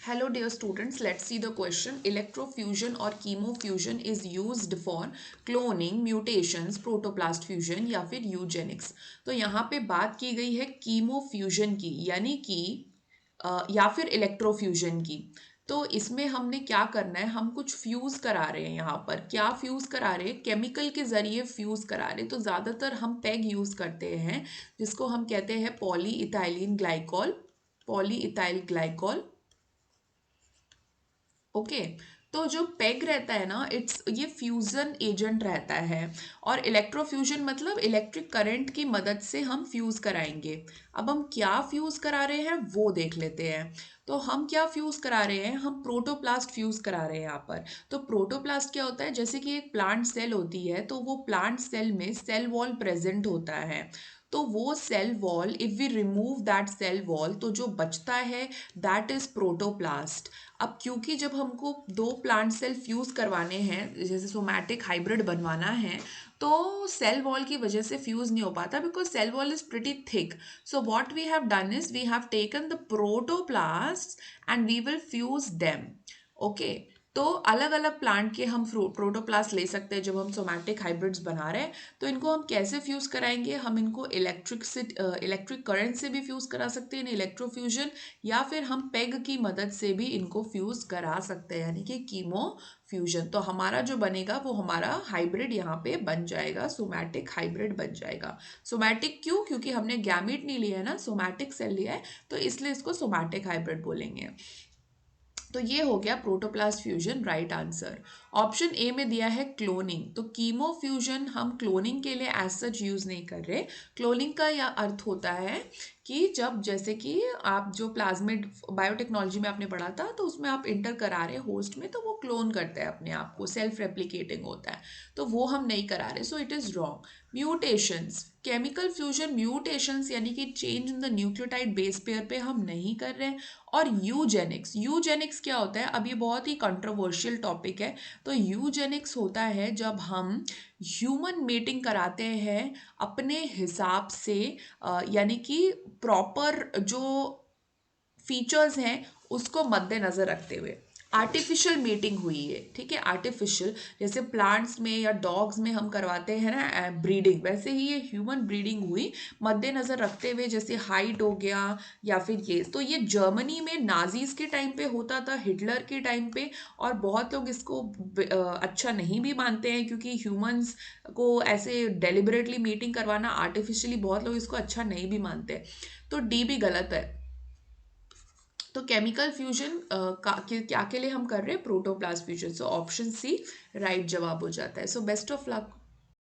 Hello dear students, let's see the question. Electrofusion or chemofusion is used for cloning, mutations, protoplast fusion या फिर eugenics. तो यहाँ पे बात की गई है chemofusion की, यानी कि या फिर इलेक्ट्रोफ्यूजन की. तो इसमें हमने क्या करना है, हम कुछ फ्यूज करा रहे हैं. यहाँ पर क्या फ्यूज करा रहे हैं, केमिकल के जरिए फ्यूज करा रहे हैं. तो ज़्यादातर हम पेग यूज करते हैं, जिसको हम कहते हैं poly ethylene glycol. Poly ethyl glycol. Okay. तो जो पेग रहता है ना, ये फ्यूजन एजेंट रहता है. और इलेक्ट्रोफ्यूजन मतलब इलेक्ट्रिक करंट की मदद से हम फ्यूज कराएंगे. अब हम क्या फ्यूज करा रहे हैं वो देख लेते हैं. तो हम क्या फ्यूज करा रहे हैं, हम प्रोटोप्लास्ट फ्यूज करा रहे हैं यहाँ पर. तो प्रोटोप्लास्ट क्या होता है, जैसे कि एक प्लांट सेल होती है, तो वो प्लांट सेल में सेल वॉल प्रेजेंट होता है. तो वो cell wall, if we remove that cell wall, तो जो बचता है दैट इज प्रोटोप्लास्ट. अब क्योंकि जब हमको दो प्लांट सेल फ्यूज करवाने हैं, जैसे सोमैटिक हाइब्रिड बनवाना है, तो सेल वॉल की वजह से फ्यूज नहीं हो पाता, because cell wall is pretty thick. So what we have done is we have taken the protoplast and we will fuse them. Okay. तो अलग अलग प्लांट के हम प्रोटोप्लास्ट ले सकते हैं जब हम सोमैटिक हाइब्रिड्स बना रहे हैं. तो इनको हम कैसे फ्यूज कराएंगे, हम इनको इलेक्ट्रिक करंट से भी फ्यूज करा सकते हैं इन इलेक्ट्रोफ्यूजन, या फिर हम पेग की मदद से भी इनको फ्यूज करा सकते हैं, यानी कि कीमो फ्यूजन. तो हमारा जो बनेगा वो हमारा हाइब्रिड यहाँ पे बन जाएगा, सोमैटिक हाइब्रिड बन जाएगा. सोमैटिक क्यों, क्योंकि हमने गैमीट नहीं लिया है ना, सोमैटिक सेल लिया है, तो इसलिए इसको सोमैटिक हाइब्रिड बोलेंगे. तो ये हो गया protoplast fusion, right answer. Option A में दिया है क्लोनिंग. तो कीमो फ्यूजन हम क्लोनिंग के लिए एज सच यूज नहीं कर रहे. क्लोनिंग का यह अर्थ होता है कि जब, जैसे कि आप जो प्लाज्मिड बायोटेक्नोलॉजी में आपने पढ़ा था, तो उसमें आप इंटर करा रहे होस्ट में, तो वो क्लोन करता है अपने आप को, सेल्फ रेप्लिकेटिंग होता है. तो वो हम नहीं करा रहे, so it is wrong. Mutations, chemical fusion mutations यानी कि change in the nucleotide base pair पे हम नहीं कर रहे हैं. और यूजेनिक्स, यूजेनिक्स क्या होता है, अब ये बहुत ही कंट्रोवर्शियल टॉपिक है. तो यूजेनिक्स होता है जब हम ह्यूमन मेटिंग कराते हैं अपने हिसाब से, यानी कि प्रॉपर जो फीचर्स हैं उसको मद्देनजर रखते हुए आर्टिफिशियल मीटिंग हुई है. ठीक है, आर्टिफिशियल, जैसे प्लांट्स में या डॉग्स में हम करवाते हैं ना ब्रीडिंग, वैसे ही ये ह्यूमन ब्रीडिंग हुई मद्देनजर रखते हुए, जैसे हाइट हो गया या फिर ये. तो ये जर्मनी में नाजीज के टाइम पे होता था, हिटलर के टाइम पे. और बहुत लोग इसको अच्छा नहीं भी मानते हैं, क्योंकि ह्यूमंस को ऐसे डेलिबरेटली मीटिंग करवाना आर्टिफिशियली, बहुत लोग इसको अच्छा नहीं भी मानते. तो डी भी गलत है. तो केमिकल फ्यूजन क्या के लिए हम कर रहे हैं, protoplast fusion. So option C right जवाब हो जाता है. So best of luck.